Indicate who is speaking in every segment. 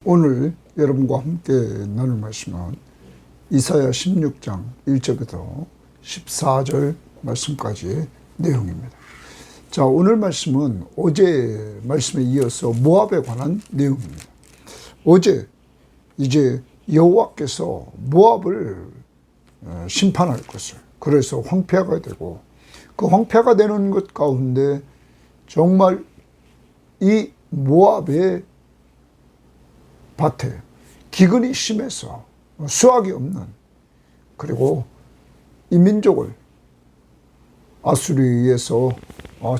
Speaker 1: 오늘 여러분과 함께 나눌 말씀은 이사야 16장 1절부터 14절 말씀까지의 내용입니다. 자, 오늘 말씀은 어제 말씀에 이어서 모압에 관한 내용입니다. 어제 이제 여호와께서 모압을 심판할 것을, 그래서 황폐화가 되고, 그 황폐화가 되는 것 가운데 정말 이 모압의 밭에 기근이 심해서 수확이 없는, 그리고 이 민족을 아수르에 의해서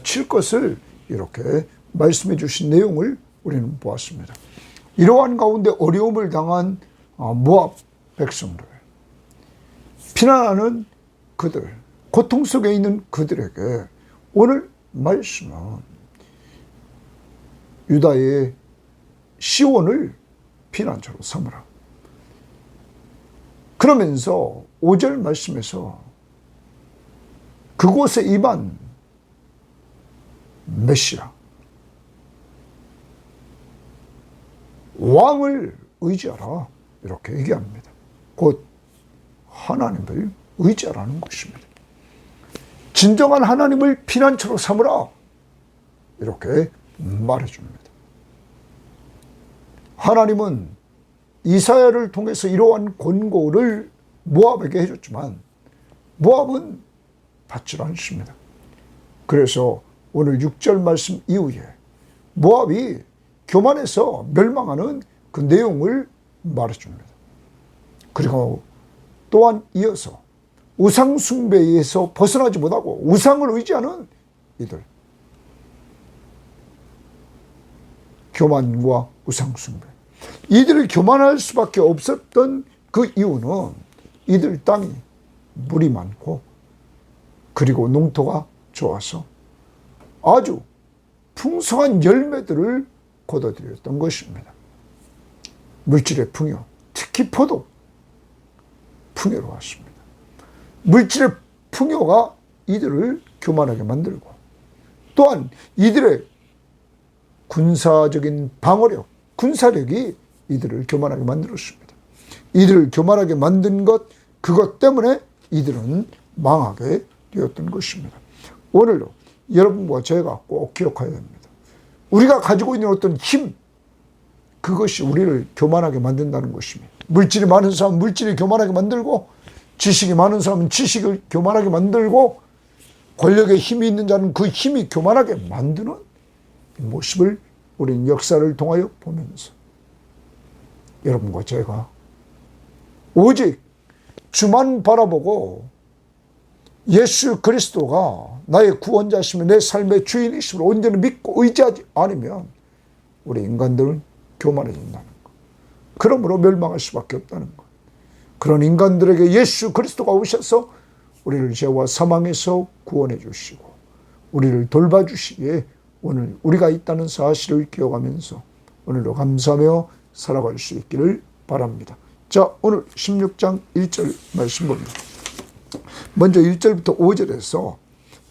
Speaker 1: 칠 것을 이렇게 말씀해 주신 내용을 우리는 보았습니다. 이러한 가운데 어려움을 당한 모압 백성들, 피난하는 그들, 고통 속에 있는 그들에게 오늘 말씀은 유다의 시온을 피난처로 삼으라. 그러면서 5절 말씀에서 그곳에 임한 메시아, 왕을 의지하라, 이렇게 얘기합니다. 곧 하나님을 의지하라는 것입니다. 진정한 하나님을 피난처로 삼으라, 이렇게 말해줍니다. 하나님은 이사야를 통해서 이러한 권고를 모압에게 해줬지만 모압은 받지 않습니다. 그래서 오늘 6절 말씀 이후에 모압이 교만해서 멸망하는 그 내용을 말해줍니다. 그리고 또한 이어서 우상 숭배에서 벗어나지 못하고 우상을 의지하는 이들, 교만과 우상 숭배, 이들을 교만할 수밖에 없었던 그 이유는 이들 땅이 물이 많고 그리고 농토가 좋아서 아주 풍성한 열매들을 거둬들였던 것입니다. 물질의 풍요, 특히 포도 풍요로웠습니다. 물질의 풍요가 이들을 교만하게 만들고, 또한 이들의 군사적인 방어력, 군사력이 이들을 교만하게 만들었습니다. 이들을 교만하게 만든 것, 그것 때문에 이들은 망하게 되었던 것입니다. 오늘도 여러분과 제가 꼭 기억해야 됩니다. 우리가 가지고 있는 어떤 힘, 그것이 우리를 교만하게 만든다는 것입니다. 물질이 많은 사람은 물질이 교만하게 만들고, 지식이 많은 사람은 지식을 교만하게 만들고, 권력에 힘이 있는 자는 그 힘이 교만하게 만드는 모습을 우리는 역사를 통하여 보면서 여러분과 제가 오직 주만 바라보고 예수 그리스도가 나의 구원자시며 내 삶의 주인이심을 온전히 믿고 의지하지 않으면 우리 인간들은 교만해진다는 것, 그러므로 멸망할 수밖에 없다는 것. 그런 인간들에게 예수 그리스도가 오셔서 우리를 죄와 사망에서 구원해 주시고 우리를 돌봐주시기에 오늘 우리가 있다는 사실을 기억하면서 오늘도 감사하며 살아갈 수 있기를 바랍니다. 자, 오늘 16장 1절 말씀 봅니다. 먼저 1절부터 5절에서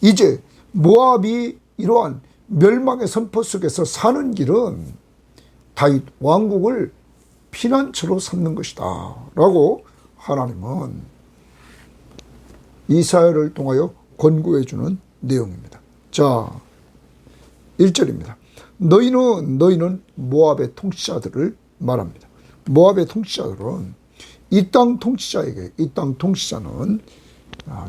Speaker 1: 이제 모압이 이러한 멸망의 선포 속에서 사는 길은 다윗 왕국을 피난처로 삼는 것이다 라고 하나님은 이사야를 통하여 권고해 주는 내용입니다. 자, 1절입니다. 너희는 모압의 통치자들을 말합니다. 모압의 통치자들은 이 땅 통치자에게, 이 땅 통치자는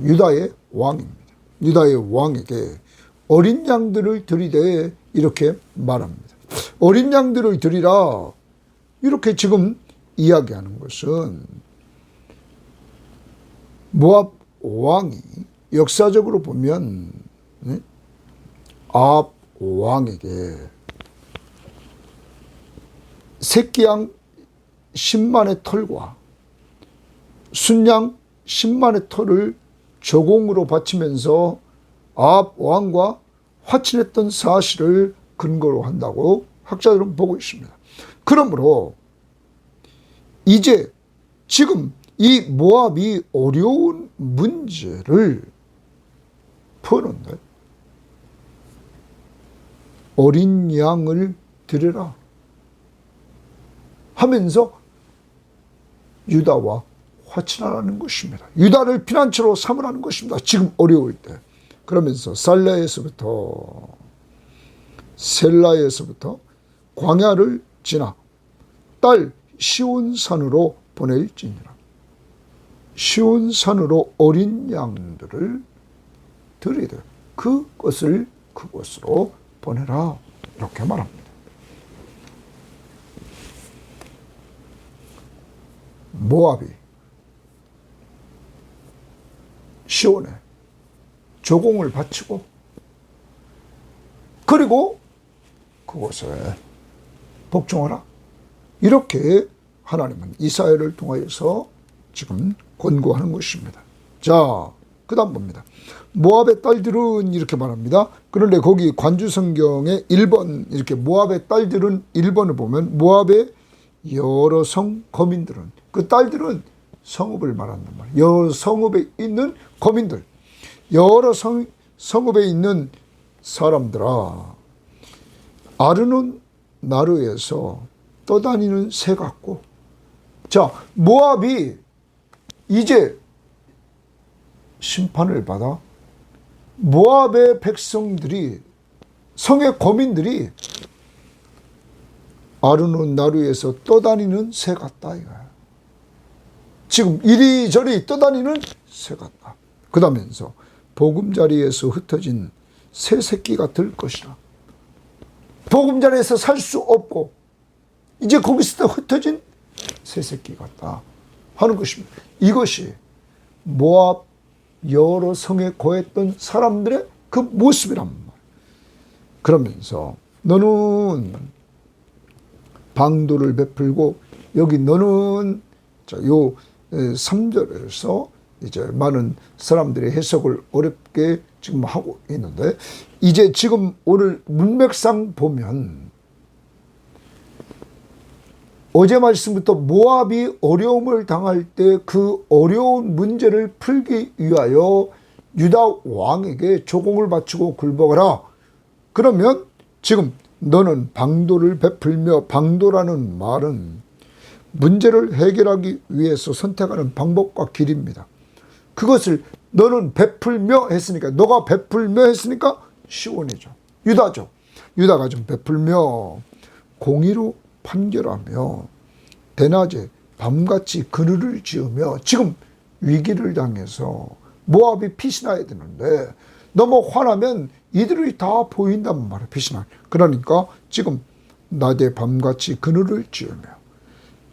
Speaker 1: 유다의 왕입니다. 유다의 왕에게 어린 양들을 드리되 이렇게 말합니다. 어린 양들을 드리라, 이렇게 지금 이야기하는 것은 모압 왕이 역사적으로 보면 아합 왕에게 새끼양 10만의 털과 순양 10만의 털을 저공으로 바치면서 아합 왕과 화친했던 사실을 근거로 한다고 학자들은 보고 있습니다. 그러므로 이제 지금 이 모압이 어려운 문제를 푸는데 어린 양을 드려라, 하면서 유다와 화친하라는 것입니다. 유다를 피난처로 삼으라는 것입니다. 지금 어려울 때. 그러면서 셀라에서부터 광야를 지나 딸 시온산으로 보낼지니라. 시온산으로 어린 양들을 들이되 그것을 그곳으로 보내라. 이렇게 말합니다. 모압이 시온에 조공을 바치고 그리고 그곳에 복종하라. 이렇게 하나님은 이사야를 통하여서 지금 권고하는 것입니다. 자, 그 다음 봅니다. 모압의 딸들은 이렇게 말합니다. 그런데 거기 관주성경에 1번 이렇게 모압의 딸들은 1번을 보면 모압의 여러 성 거민들은 그 딸들은 성읍을 말한단 말이에요. 여러 성읍에 있는 거민들, 여러 성읍에 있는 사람들아, 아르논 나루에서 떠다니는 새 같고. 자, 모압이 이제 심판을 받아 모압의 백성들이, 성의 거민들이 아르논 나루에서 떠다니는 새 같다 이거야. 지금 이리저리 떠다니는 새 같다. 그러면서 보금자리에서 흩어진 새 새끼가 될 것이라. 보금자리에서 살 수 없고 이제 거기서 흩어진 새 새끼 같다 하는 것입니다. 이것이 모압 여러 성에 거했던 사람들의 그 모습이란 말이에요. 그러면서 너는 방도를 베풀고, 여기 너는 요 3절에서 이제 많은 사람들의 해석을 어렵게 지금 하고 있는데, 이제 지금 오늘 문맥상 보면 어제 말씀부터 모압이 어려움을 당할 때 그 어려운 문제를 풀기 위하여 유다 왕에게 조공을 바치고 굴복하라. 그러면 지금 너는 방도를 베풀며, 방도라는 말은 문제를 해결하기 위해서 선택하는 방법과 길입니다. 그것을 너는 베풀며 했으니까, 너가 베풀며 했으니까 시온이죠. 유다죠. 유다가 좀 베풀며 공의로 판결하며 대낮에 밤같이 그늘을 지으며, 지금 위기를 당해서 모압이 피신해야 되는데 너무 화나면 이들이 다 보인단 말이에요. 피신할. 그러니까 지금 낮에 밤같이 그늘을 지으며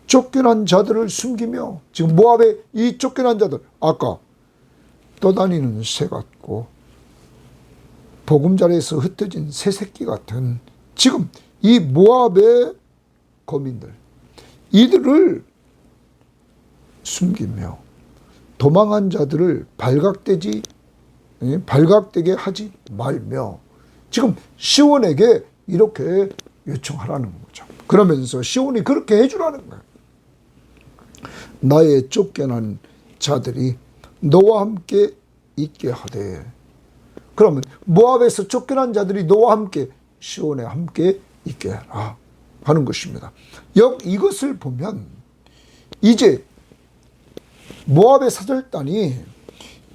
Speaker 1: 쫓겨난 자들을 숨기며, 지금 모압의 이 쫓겨난 자들, 아까 떠다니는 새 같고 보금자리에서 흩어진 새 새끼 같은 지금 이 모압의 거민들, 이들을 숨기며 도망한 자들을 발각되게 하지 말며 지금 시온에게 이렇게 요청하라는 거죠. 그러면서 시온이 그렇게 해주라는 거예요. 나의 쫓겨난 자들이 너와 함께 있게 하되. 그러면 모압에서 쫓겨난 자들이 너와 함께 시온에 함께 있게 하라 하는 것입니다. 이것을 보면 이제 모압의 사절단이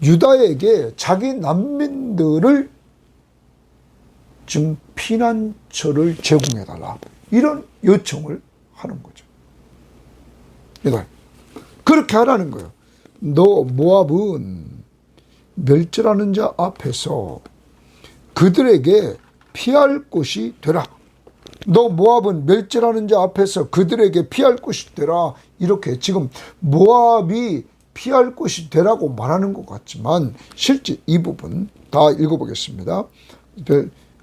Speaker 1: 유다에게 자기 난민들을 지금 피난처를 제공해달라, 이런 요청을 하는 거죠. 그렇게 하라는 거예요. 너 모압은 멸절하는 자 앞에서 그들에게 피할 곳이 되라. 너 모압은 멸절하는 자 앞에서 그들에게 피할 곳이 되라. 이렇게 지금 모압이 피할 곳이 되라고 말하는 것 같지만 실제 이 부분 다 읽어보겠습니다.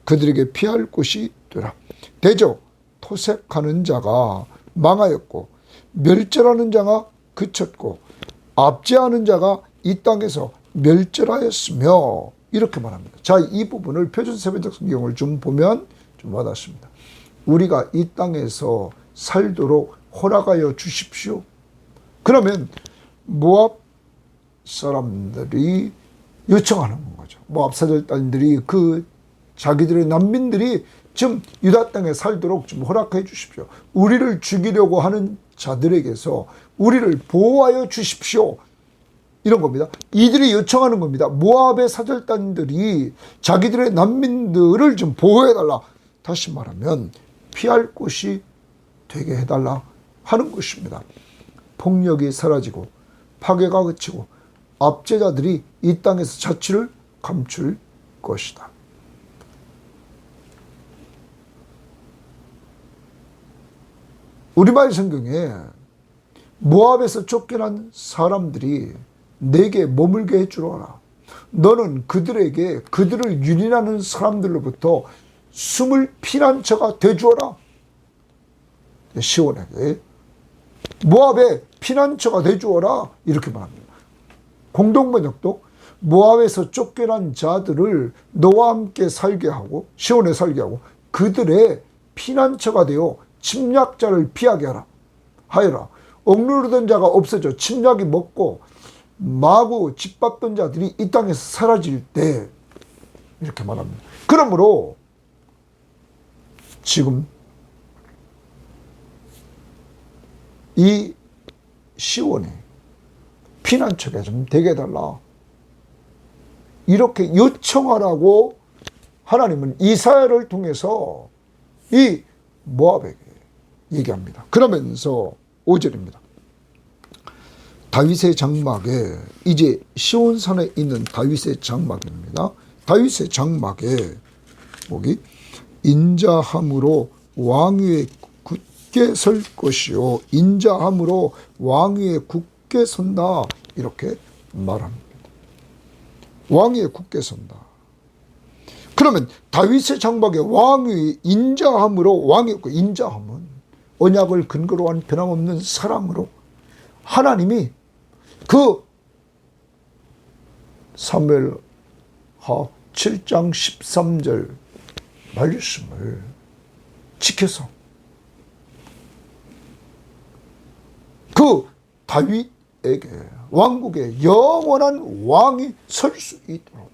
Speaker 1: 그들에게 피할 곳이 되라. 대저 토색하는 자가 망하였고 멸절하는 자가 그쳤고 압제하는 자가 이 땅에서 멸절하였으며, 이렇게 말합니다. 자, 이 부분을 표준 세번역 성경을 좀 보면 좀 와닿습니다. 우리가 이 땅에서 살도록 허락하여 주십시오. 그러면 모압 사람들이 요청하는 거죠. 모압 사절단들이 그 자기들의 난민들이 좀 유다 땅에 살도록 좀 허락해 주십시오. 우리를 죽이려고 하는 자들에게서 우리를 보호하여 주십시오. 이런 겁니다. 이들이 요청하는 겁니다. 모압의 사절단들이 자기들의 난민들을 좀 보호해달라. 다시 말하면 피할 곳이 되게 해달라 하는 것입니다. 폭력이 사라지고 파괴가 그치고 압제자들이 이 땅에서 자취를 감출 것이다. 우리말 성경에 모압에서 쫓겨난 사람들이 내게 머물게 해주어라. 너는 그들에게 그들을 유린하는 사람들로부터 숨을 피난처가 되주어라. 시온에게 모압의 피난처가 되주어라. 이렇게 말합니다. 공동번역도 모압에서 쫓겨난 자들을 너와 함께 살게 하고 시온에 살게 하고 그들의 피난처가 되어 침략자를 피하게 하여라. 억누르던 자가 없어져 침략이 먹고 마구 짓밟던 자들이 이 땅에서 사라질 때 이렇게 말합니다. 그러므로 지금 이 시온이 피난처가 좀 되게 해달라 이렇게 요청하라고 하나님은 이사야를 통해서 이 모압에게 얘기합니다. 그러면서 5절입니다. 다윗의 장막에 이제 시온산에 있는 다윗의 장막입니다. 다윗의 장막에 여기 인자함으로 왕위에 굳게 설 것이요 인자함으로 왕위에 굳게 선다 이렇게 말합니다. 왕위에 굳게 선다. 그러면 다윗의 장막에 왕위 인자함으로 왕위 인자함은 언약을 근거로 한 변함없는 사랑으로 하나님이 그 사무엘하 7장 13절 말씀을 지켜서 그 다윗에게 왕국의 영원한 왕이 설 수 있도록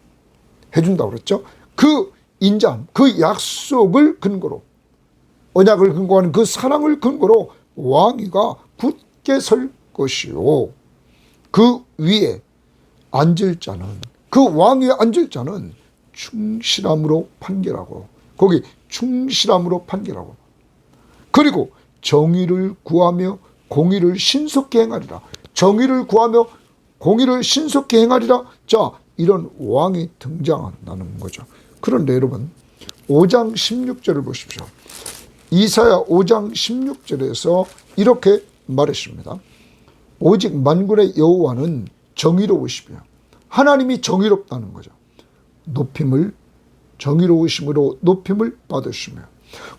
Speaker 1: 해준다고 그랬죠. 그 인자함, 그 약속을 근거로 언약을 근거하는 그 사랑을 근거로 왕위가 굳게 설 것이요 그 위에 앉을 자는 그 왕위에 앉을 자는 충실함으로 판결하고 거기 충실함으로 판결하고 그리고 정의를 구하며 공의를 신속히 행하리라. 정의를 구하며 공의를 신속히 행하리라. 자, 이런 왕이 등장한다는 거죠. 그런데 여러분 5장 16절을 보십시오. 이사야 5장 16절에서 이렇게 말했습니다. 오직 만군의 여호와는 정의로우시며 하나님이 정의롭다는 거죠. 높임을 정의로우심으로 높임을 받으시며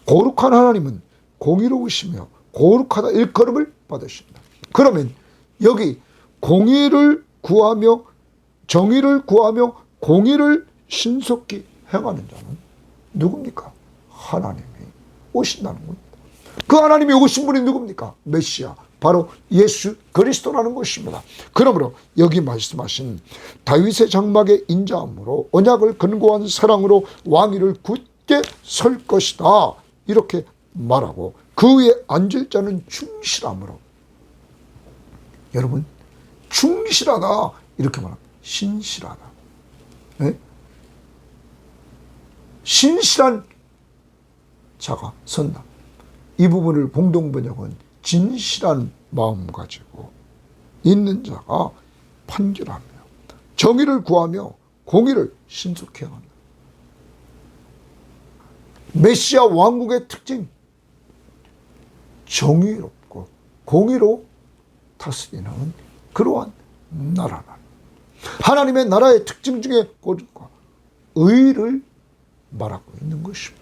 Speaker 1: 거룩한 하나님은 공의로우시며 거룩하다 일컬음을 받으신다. 그러면 여기 공의를 구하며 정의를 구하며 공의를 신속히 행하는 자는 누굽니까? 하나님이 오신다는 겁니다. 그 하나님이 오신 분이 누굽니까? 메시아, 바로 예수 그리스도라는 것입니다. 그러므로 여기 말씀하신 다윗의 장막의 인자함으로 언약을 근거한 사랑으로 왕위를 굳게 설 것이다 이렇게 말하고 그 위에 앉을 자는 충실함으로 여러분 충실하다 이렇게 말합니다. 신실하다. 네? 신실한 자가 선다. 이 부분을 공동번역은 진실한 마음 가지고 있는 자가 판결하며 정의를 구하며 공의를 신속히 행한다. 메시아 왕국의 특징 정의롭고 공의로 다스리는 그러한 나라라. 하나님의 나라의 특징 중에 고집과 의를 말하고 있는 것입니다.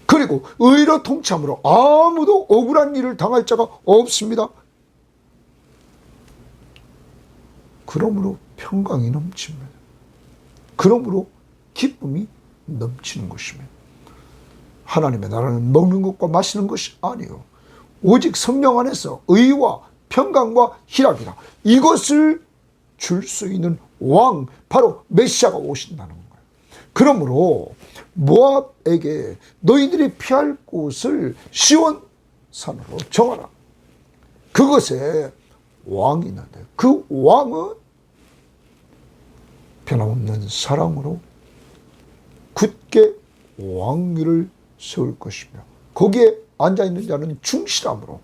Speaker 1: 그리고 의로 통치함으로 아무도 억울한 일을 당할 자가 없습니다. 그러므로 평강이 넘칩니다. 그러므로 기쁨이 넘치는 것입니다. 하나님의 나라는 먹는 것과 마시는 것이 아니요 오직 성령 안에서 의와 평강과 희락이라. 이것을 줄 수 있는 왕 바로 메시아가 오신다는 거예요. 그러므로 모압에게 너희들이 피할 곳을 시온 산으로 정하라. 그것에 왕이 있는데 그 왕은 변함없는 사랑으로 굳게 왕위를 세울 것이며 거기에 앉아있는 자는 충실함으로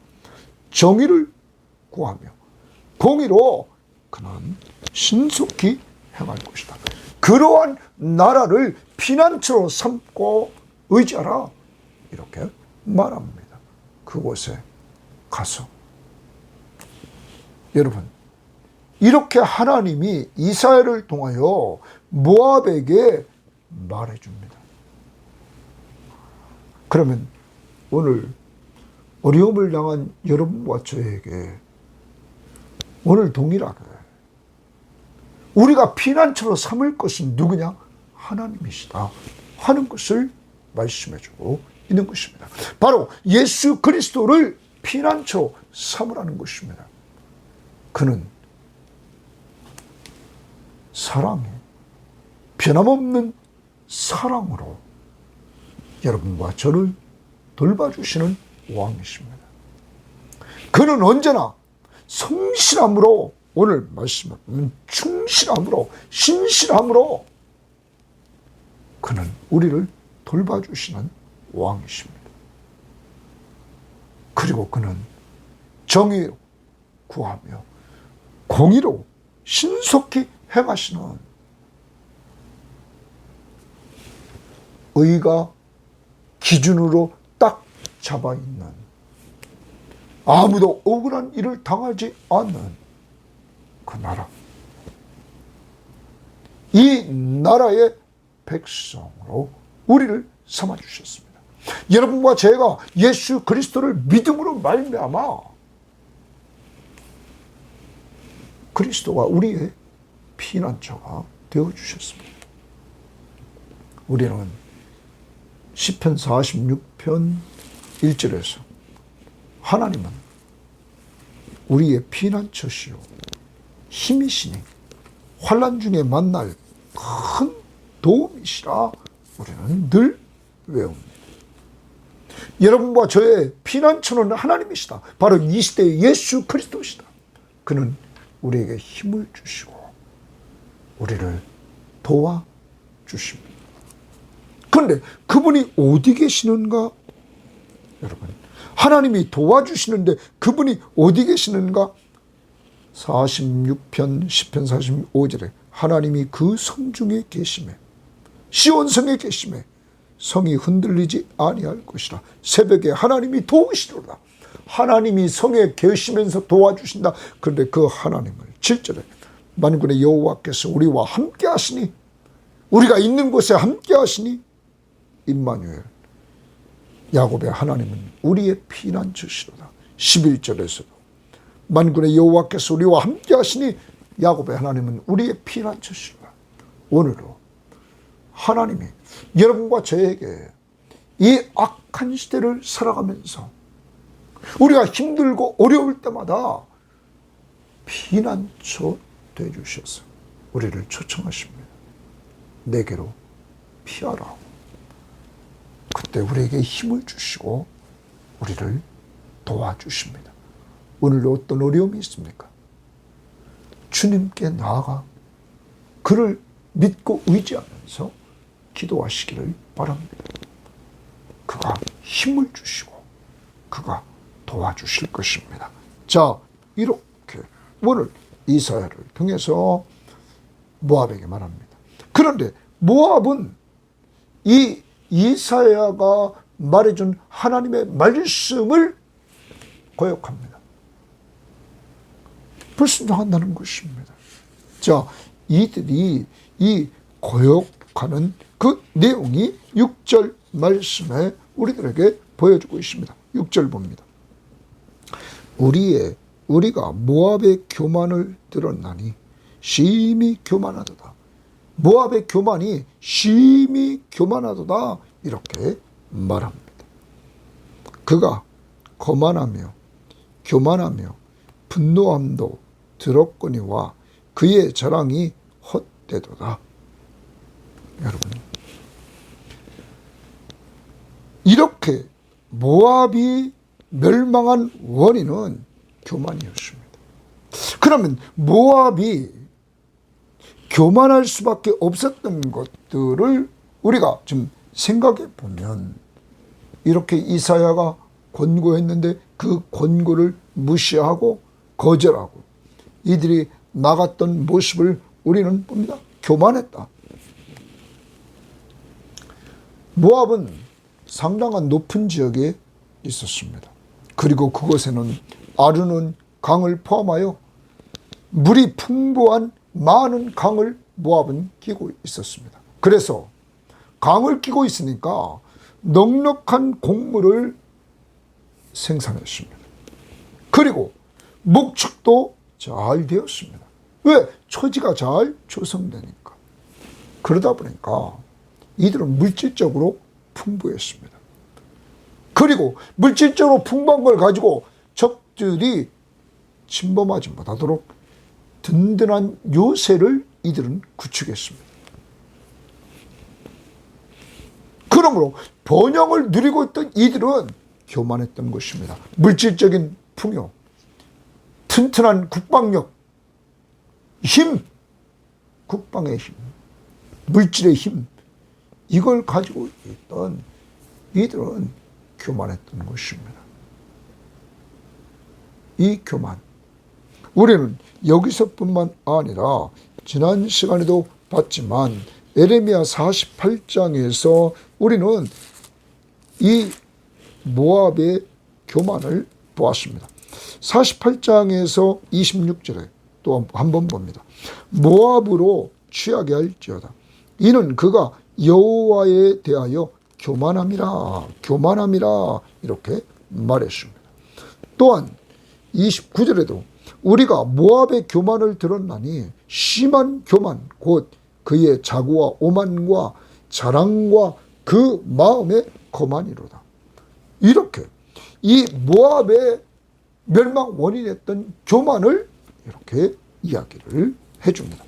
Speaker 1: 정의를 구하며 공의로 그는 신속히 행할 것이다. 그러한 나라를 피난처로 삼고 의지하라. 이렇게 말합니다. 그곳에 가서 여러분, 이렇게 하나님이 이스라엘을 통하여 모압에게 말해줍니다. 그러면 오늘 어려움을 당한 여러분과 저에게 오늘 동일하게 우리가 피난처로 삼을 것은 누구냐? 하나님이시다 하는 것을 말씀해주고 있는 것입니다. 바로 예수 그리스도를 피난처로 삼으라는 것입니다. 그는 사랑에 변함없는 사랑으로 여러분과 저를 돌봐주시는 왕이십니다. 그는 언제나 성실함으로 오늘 말씀은 충실함으로 신실함으로 그는 우리를 돌봐주시는 왕이십니다. 그리고 그는 정의로 구하며 공의로 신속히 행하시는 의가 기준으로 딱 잡아있는 아무도 억울한 일을 당하지 않는 그 나라, 이 나라의 백성으로 우리를 삼아주셨습니다. 여러분과 제가 예수 그리스도를 믿음으로 말미암아 그리스도가 우리의 피난처가 되어주셨습니다. 우리는 시편 46편 1절에서 하나님은 우리의 피난처시요 힘이시니 환난 중에 만날 큰 도움이시라 우리는 늘 외웁니다. 여러분과 저의 피난처는 하나님이시다. 바로 이 시대의 예수 그리스도시다. 그는 우리에게 힘을 주시고 우리를 도와주십니다. 그런데 그분이 어디 계시는가? 여러분, 하나님이 도와주시는데 그분이 어디 계시는가? 46편 10편 45절에 하나님이 그 성 중에 계시매 시온성에 계시매 성이 흔들리지 아니할 것이라. 새벽에 하나님이 도우시리로다. 하나님이 성에 계시면서 도와주신다. 그런데 그 하나님을 7절에 만군의 여호와께서 우리와 함께 하시니 우리가 있는 곳에 함께 하시니 임마누엘 야곱의 하나님은 우리의 피난처시로다. 11절에서도 만군의 여호와께서 우리와 함께 하시니 야곱의 하나님은 우리의 피난처시로다. 오늘도 하나님이 여러분과 저에게 이 악한 시대를 살아가면서 우리가 힘들고 어려울 때마다 피난처 되어주셔서 우리를 초청하십니다. 내게로 피하라. 그때 우리에게 힘을 주시고 우리를 도와주십니다. 오늘도 어떤 어려움이 있습니까? 주님께 나아가 그를 믿고 의지하면서 기도하시기를 바랍니다. 그가 힘을 주시고 그가 도와주실 것입니다. 자, 이렇게 오늘 이사야를 통해서 모압에게 말합니다. 그런데 모압은 이 이사야가 말해준 하나님의 말씀을 거역합니다. 불순종한다는 것입니다. 자, 이들이 이 거역하는 그 내용이 6절 말씀에 우리들에게 보여주고 있습니다. 6절 봅니다. 우리가 모압의 교만을 들었나니 심히 교만하도다. 모압의 교만이 심히 교만하도다. 이렇게 말합니다. 그가 거만하며 교만하며 분노함도 들었거니와 그의 자랑이 헛되도다. 여러분, 이렇게 모압이 멸망한 원인은 교만이었습니다. 그러면 모압이 교만할 수밖에 없었던 것들을 우리가 좀 생각해 보면, 이렇게 이사야가 권고했는데 그 권고를 무시하고 거절하고 이들이 나갔던 모습을 우리는 봅니다. 교만했다. 모압은 상당한 높은 지역에 있었습니다. 그리고 그곳에는 아르논 강을 포함하여 물이 풍부한 많은 강을 모압은 끼고 있었습니다. 그래서 강을 끼고 있으니까 넉넉한 곡물을 생산했습니다. 그리고 목축도 잘 되었습니다. 왜? 초지가 잘 조성되니까. 그러다 보니까 이들은 물질적으로 풍부했습니다. 그리고 물질적으로 풍부한 걸 가지고 적들이 침범하지 못하도록 든든한 요새를 이들은 구축했습니다. 그러므로 번영을 누리고 있던 이들은 교만했던 것입니다. 물질적인 풍요, 튼튼한 국방력, 힘, 국방의 힘, 물질의 힘, 이걸 가지고 있던 이들은 교만했던 것입니다. 이 교만, 우리는 여기서뿐만 아니라 지난 시간에도 봤지만 에레미야 48장에서 우리는 이 모압의 교만을 보았습니다. 48장에서 26절에 또 한번 봅니다. 모압으로 취하게 할지어다. 이는 그가 여호와에 대하여 교만함이라, 교만함이라 이렇게 말했습니다. 또한 29절에도 우리가 모압의 교만을 들었나니 심한 교만 곧 그의 자고와 오만과 자랑과 그 마음의 거만이로다. 이렇게 이 모압의 멸망 원인이었던 교만을 이렇게 이야기를 해줍니다.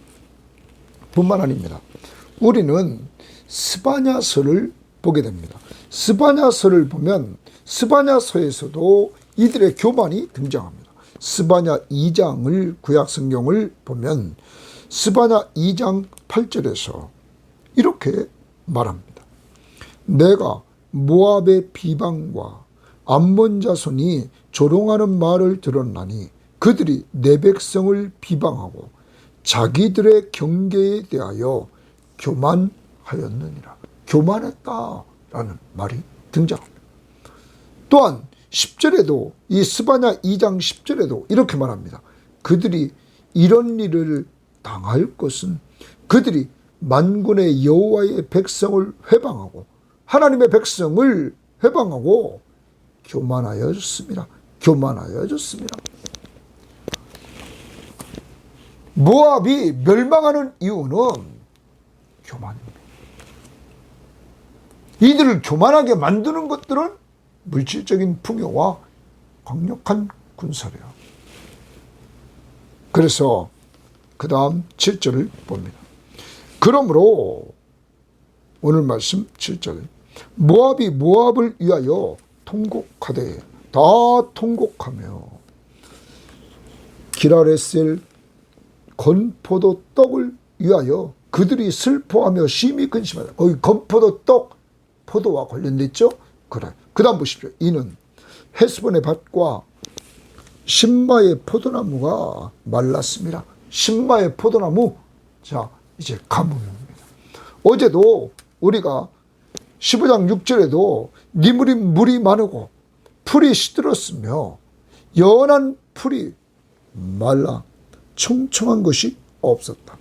Speaker 1: 뿐만 아닙니다. 우리는 스바냐서를 보게 됩니다. 스바냐서를 보면 스바냐서에서도 이들의 교만이 등장합니다. 스바냐 2장을 구약성경을 보면 스바냐 2장 8절에서 이렇게 말합니다. 내가 모압의 비방과 암몬 자손이 조롱하는 말을 들었나니 그들이 내 백성을 비방하고 자기들의 경계에 대하여 교만하였느니라. 교만했다라는 말이 등장합니다. 또한 10절에도 이 스바냐 2장 10절에도 이렇게 말합니다. 그들이 이런 일을 당할 것은 그들이 만군의 여호와의 백성을 회방하고 하나님의 백성을 회방하고 교만하여졌습니다. 교만하여졌습니다. 모압이 멸망하는 이유는 교만입니다. 이들을 교만하게 만드는 것들은 물질적인 풍요와 강력한 군사력. 그래서 그 다음 7절을 봅니다. 그러므로 오늘 말씀 7절, 모압이 모압을 위하여 통곡하되, 다 통곡하며 기라레셀 건포도 떡을 위하여 그들이 슬퍼하며 심히 근심하다. 거기 건포도 떡, 포도와 관련돼 있죠? 그래. 그 다음 보십시오. 이는 헤스본의 밭과 신마의 포도나무가 말랐습니다. 신마의 포도나무, 자 이제 가뭄입니다. 어제도 우리가 15장 6절에도 니물이 물이 많고 풀이 시들었으며 연한 풀이 말라 청청한 것이 없었다.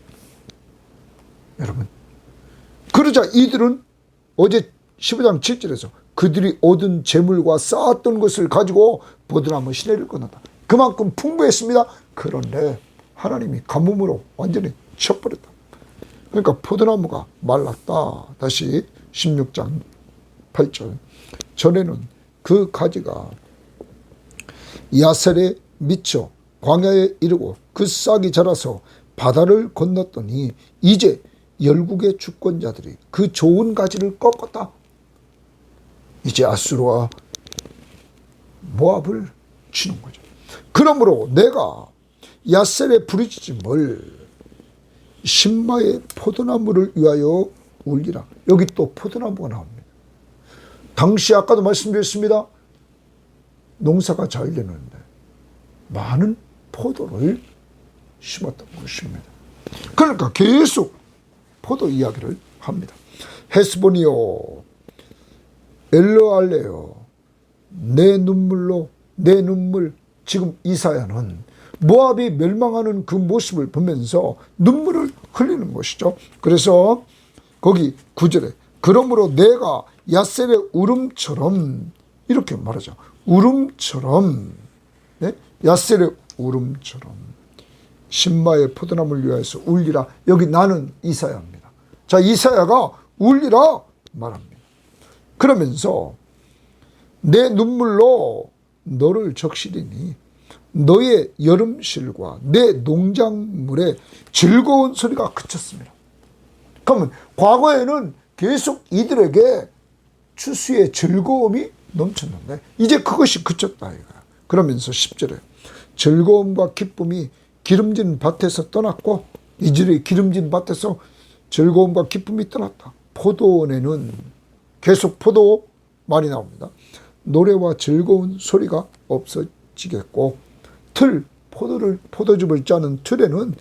Speaker 1: 여러분, 그러자 이들은 어제 15장 7절에서 그들이 얻은 재물과 쌓았던 것을 가지고 포도나무 시내를 끊었다. 그만큼 풍부했습니다. 그런데 하나님이 가뭄으로 완전히 쳐버렸다. 그러니까 포도나무가 말랐다. 다시 16장 8절. 전에는 그 가지가 야셀에 미쳐 광야에 이르고 그 싹이 자라서 바다를 건넜더니 이제 열국의 주권자들이 그 좋은 가지를 꺾었다. 이제 아수르와 모압을 치는 거죠. 그러므로 내가 야셀의 부르짖음을 신마의 포도나무를 위하여 울리라. 여기 또 포도나무가 나옵니다. 당시 아까도 말씀드렸습니다. 농사가 잘 되는데 많은 포도를 심었던 것입니다. 그러니까 계속 포도 이야기를 합니다. 헤스본이요 엘르알레요 내 눈물로 내 눈물. 지금 이사야는 모압이 멸망하는 그 모습을 보면서 눈물을 흘리는 것이죠. 그래서 거기 9절에 그러므로 내가 야셀의 울음처럼 이렇게 말하죠. 울음처럼, 네? 야셀의 울음처럼 신마의 포도나무를 위하여서 울리라. 여기 나는 이사야입니다. 자, 이사야가 울리라 말합니다. 그러면서 내 눈물로 너를 적시리니 너의 여름실과 내 농작물의 즐거운 소리가 그쳤습니다. 그러면 과거에는 계속 이들에게 추수의 즐거움이 넘쳤는데 이제 그것이 그쳤다 이거야. 그러면서 10절에 즐거움과 기쁨이 기름진 밭에서 떠났고 이들의 기름진 밭에서 즐거움과 기쁨이 떠났다. 포도원에는 계속 포도 많이 나옵니다. 노래와 즐거운 소리가 없어지겠고 포도즙을 짜는 틀에는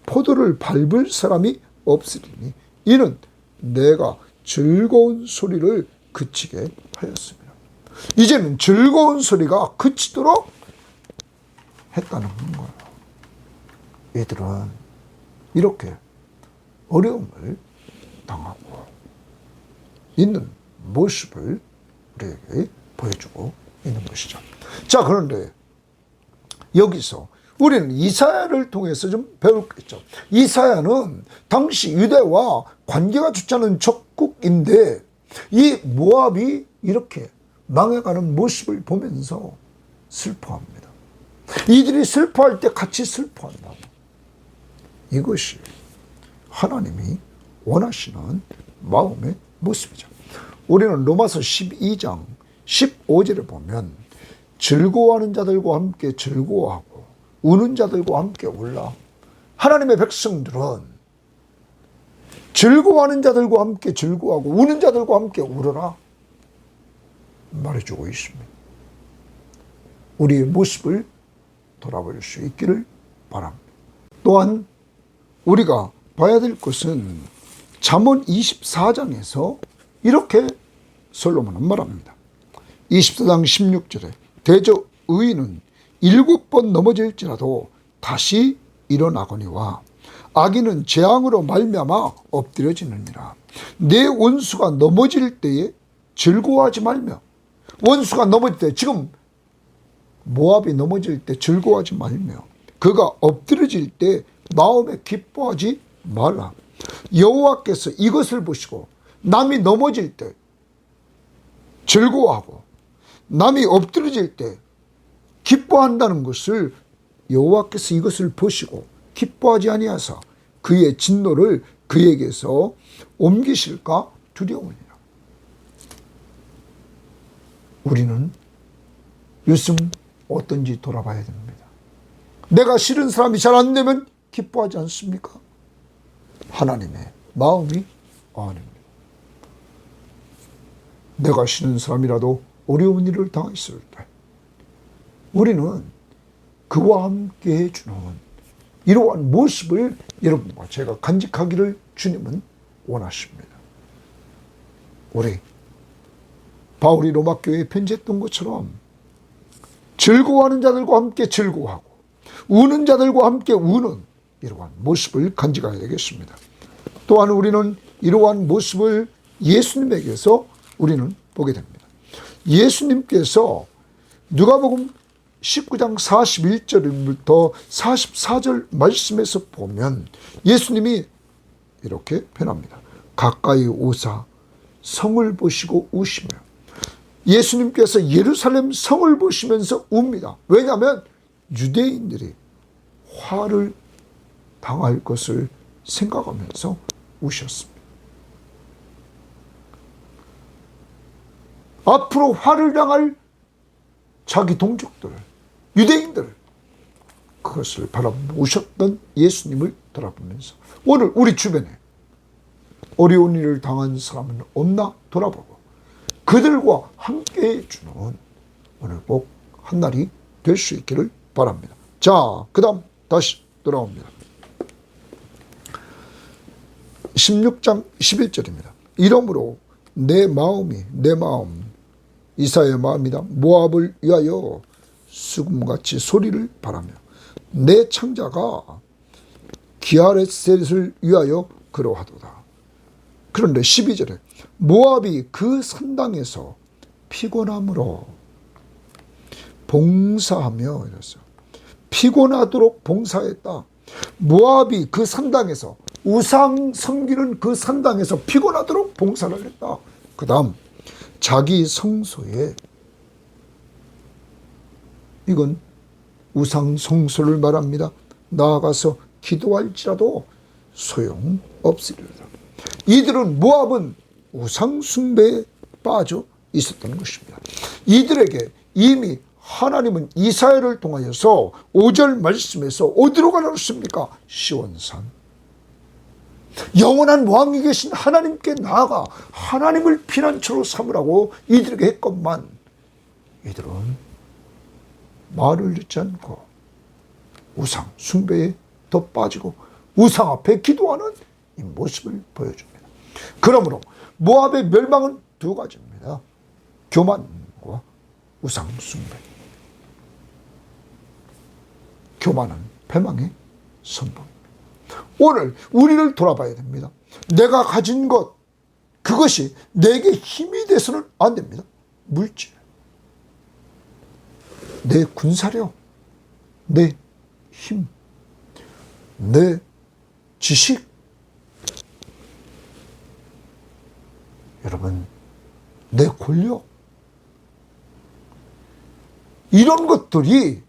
Speaker 1: 포도를 밟을 사람이 없으리니 이는 내가 즐거운 소리를 그치게 하였습니다. 이제는 즐거운 소리가 그치도록 했다는 거예요. 얘들은 이렇게 어려움을 당하고 있는 모습을 우리에게 보여주고 있는 것이죠. 자, 그런데 여기서 우리는 이사야를 통해서 좀 배울 게 있죠. 이사야는 당시 유대와 관계가 좋지 않은 적국인데 이 모압이 이렇게 망해가는 모습을 보면서 슬퍼합니다. 이들이 슬퍼할 때 같이 슬퍼한다고. 이것이 하나님이 원하시는 마음의 모습이죠. 우리는 로마서 12장 15절에 보면 즐거워하는 자들과 함께 즐거워하고 우는 자들과 함께 울라. 하나님의 백성들은 즐거워하는 자들과 함께 즐거워하고 우는 자들과 함께 울어라 말해주고 있습니다. 우리의 모습을 돌아볼 수 있기를 바랍니다. 또한 우리가 봐야 될 것은 잠언 24장에서 이렇게 솔로몬은 말합니다. 24장 16절에 대저 의인은 7번 넘어질지라도 다시 일어나거니와 악인은 재앙으로 말미암아 엎드려지느니라. 내 원수가 넘어질 때에 즐거워하지 말며, 원수가 넘어질 때, 지금 모압이 넘어질 때 즐거워하지 말며 그가 엎드려질 때 마음에 기뻐하지 말라. 여호와께서 이것을 보시고 남이 넘어질 때 즐거워하고 남이 엎드려질 때 기뻐한다는 것을 여호와께서 이것을 보시고 기뻐하지 아니하사 그의 진노를 그에게서 옮기실까 두려우니라. 우리는 요즘 어떤지 돌아봐야 됩니다. 내가 싫은 사람이 잘 안 되면 기뻐하지 않습니까? 하나님의 마음이 아닙니다. 내가 싫은 사람이라도 어려운 일을 당했을 때 우리는 그와 함께 해주는 이러한 모습을 여러분과 제가 간직하기를 주님은 원하십니다. 우리 바울이 로마교회에 편지했던 것처럼 즐거워하는 자들과 함께 즐거워하고 우는 자들과 함께 우는 이러한 모습을 간직해야 되겠습니다. 또한 우리는 이러한 모습을 예수님에게서 우리는 보게 됩니다. 예수님께서 누가복음 19장 41절부터 44절 말씀에서 보면 예수님이 이렇게 표현합니다. 가까이 오사 성을 보시고 우시며, 예수님께서 예루살렘 성을 보시면서 웁니다. 왜냐하면 유대인들이 화를 당할 것을 생각하면서 우셨습니다. 앞으로 화를 당할 자기 동족들, 유대인들, 그것을 바라보셨던 예수님을 돌아보면서 오늘 우리 주변에 어려운 일을 당한 사람은 없나 돌아보고 그들과 함께 해주는 오늘 꼭 한날이 될 수 있기를 바랍니다. 자, 그 다음 다시 돌아옵니다. 16장 11절입니다. 이러므로 내 마음 이사야의 마음이다. 모압을 위하여 수금같이 소리를 바라며 내 창자가 기아레셋을 위하여 그러하도다. 그런데 12절에 모압이 그 산당에서 피곤함으로 봉사하며 이랬어요. 피곤하도록 봉사했다. 모압이 그 산당에서, 우상 섬기는 그 산당에서 피곤하도록 봉사를 했다. 그 다음 자기 성소에, 이건 우상 성소를 말합니다. 나아가서 기도할지라도 소용없으리로다. 이들은, 모압은 우상 숭배에 빠져 있었던 것입니다. 이들에게 이미 하나님은 이사야를 통하여서 5절 말씀에서 어디로 가라셨습니까? 시온산, 영원한 왕이 계신 하나님께 나아가 하나님을 피난처로 삼으라고 이들에게 했건만 이들은 말을 듣지 않고 우상 숭배에 더 빠지고 우상 앞에 기도하는 이 모습을 보여줍니다. 그러므로 모압의 멸망은 두 가지입니다. 교만과 우상 숭배. 교만은 패망의 선봉입니다. 오늘 우리를 돌아봐야 됩니다. 내가 가진 것, 그것이 내게 힘이 돼서는 안 됩니다. 물질, 내 군사력, 내 힘, 내 지식, 여러분, 내 권력, 이런 것들이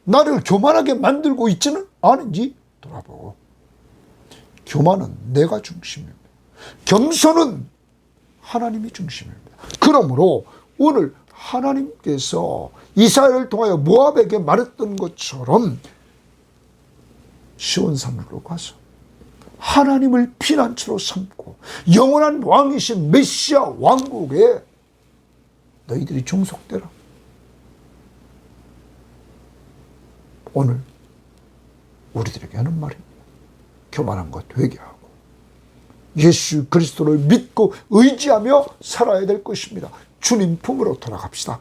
Speaker 1: 나를 교만하게 만들고 있지는 않은지 돌아보고, 교만은 내가 중심입니다. 겸손은 하나님이 중심입니다. 그러므로 오늘 하나님께서 이사야를 통하여 모압에게 말했던 것처럼 시온산으로 가서 하나님을 피난처로 삼고 영원한 왕이신 메시아 왕국에 너희들이 종속되라. 오늘 우리들에게 하는 말입니다. 교만한 것 회개하고 예수 그리스도를 믿고 의지하며 살아야 될 것입니다. 주님 품으로 돌아갑시다.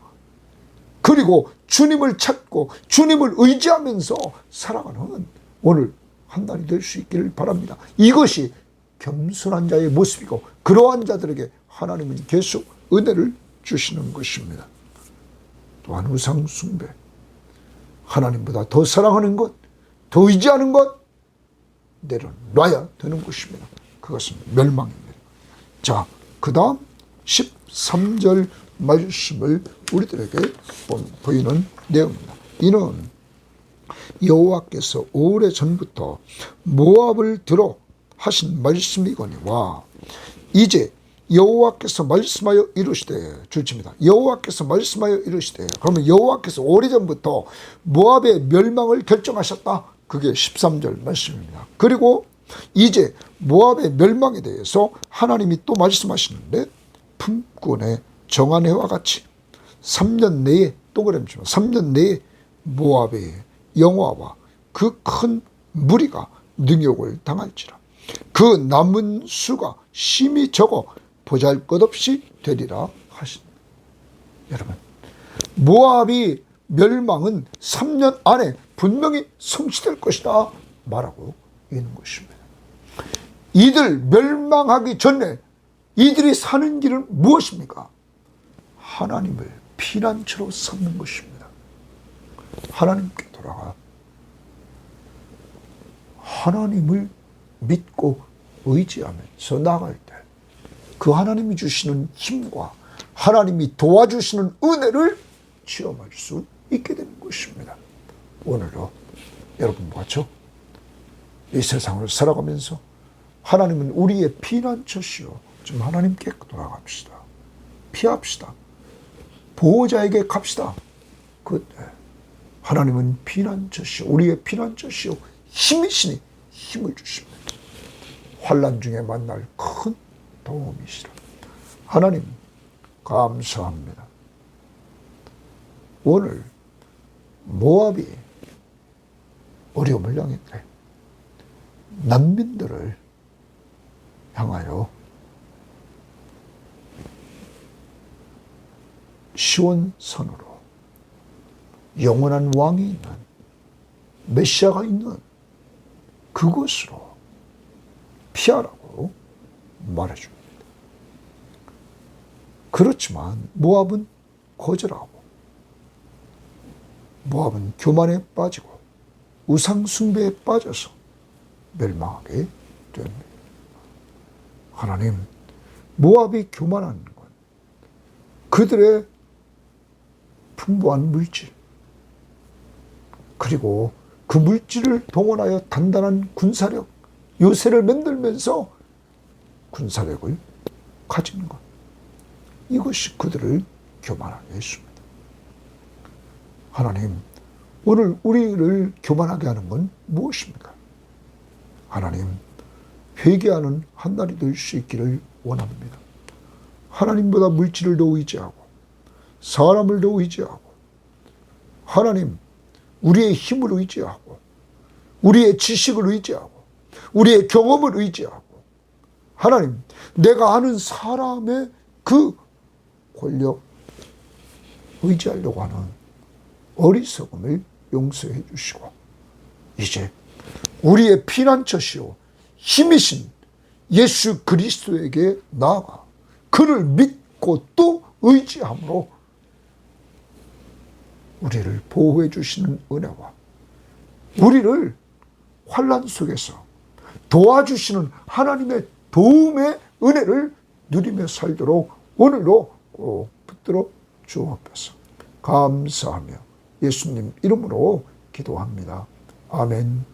Speaker 1: 그리고 주님을 찾고 주님을 의지하면서 살아가는 오늘 한 날이 될 수 있기를 바랍니다. 이것이 겸손한 자의 모습이고 그러한 자들에게 하나님은 계속 은혜를 주시는 것입니다. 또한 우상 숭배, 하나님보다 더 사랑하는 것, 더 의지하는 것 내려놔야 되는 것입니다. 그것은 멸망입니다. 자, 그 다음 13절 말씀을 우리들에게 보이는 내용입니다. 이는 여호와께서 오래전부터 모압을 들어 하신 말씀이거니와 이제 여호와께서 말씀하여 이르시되, 주십니다. 여호와께서 말씀하여 이르시되, 그러면 여호와께서 오래전부터 모압의 멸망을 결정하셨다. 그게 13절 말씀입니다. 그리고 이제 모압의 멸망에 대해서 하나님이 또 말씀하시는데, 품꾼의 정한 해와 같이 3년 내에, 동그라미치면 3년 내에 모압의 영화와 그 큰 무리가 능욕을 당할지라. 그 남은 수가 심히 적어 보잘것없이 되리라 하십니다. 여러분, 모압이 멸망은 3년 안에 분명히 성취될 것이다 말하고 있는 것입니다. 이들 멸망하기 전에 이들이 사는 길은 무엇입니까? 하나님을 피난처로 삼는 것입니다. 하나님께 돌아가 하나님을 믿고 의지하면서 나갈 때 그 하나님이 주시는 힘과 하나님이 도와주시는 은혜를 체험할 수 있게 되는 것입니다. 오늘도 여러분과 같이 이 세상을 살아가면서 하나님은 우리의 피난처시오. 좀 하나님께 돌아갑시다. 피합시다. 보호자에게 갑시다. 그때 하나님은 피난처시오. 우리의 피난처시오. 힘이시니 힘을 주십니다. 환난 중에 만날 큰 도움이시라. 하나님 감사합니다. 오늘 모압이 어려움을 당했대. 난민들을 향하여 시온산으로 영원한 왕이 있는 메시아가 있는 그곳으로 피하라고 말해줍니다. 그렇지만 모압은 거절하고 모압은 교만에 빠지고 우상 숭배에 빠져서 멸망하게 됩니다. 하나님, 모압이 교만한 것, 그들의 풍부한 물질, 그리고 그 물질을 동원하여 단단한 군사력, 요새를 만들면서 군사력을 가진 것, 이것이 그들을 교만하게 했습니다. 하나님, 오늘 우리를 교만하게 하는 건 무엇입니까? 하나님, 회개하는 한 날이 될 수 있기를 원합니다. 하나님보다 물질을 더 의지하고 사람을 더 의지하고 하나님, 우리의 힘을 의지하고 우리의 지식을 의지하고 우리의 경험을 의지하고 하나님, 내가 아는 사람의 그 권력 의지하려고 하는 어리석음을 용서해 주시고 이제 우리의 피난처시오 힘이신 예수 그리스도에게 나아가 그를 믿고 또 의지함으로 우리를 보호해 주시는 은혜와 우리를 환난 속에서 도와주시는 하나님의 도움의 은혜를 누리며 살도록 오늘도 꼭 붙들어 주옵소서. 감사하며 예수님 이름으로 기도합니다. 아멘.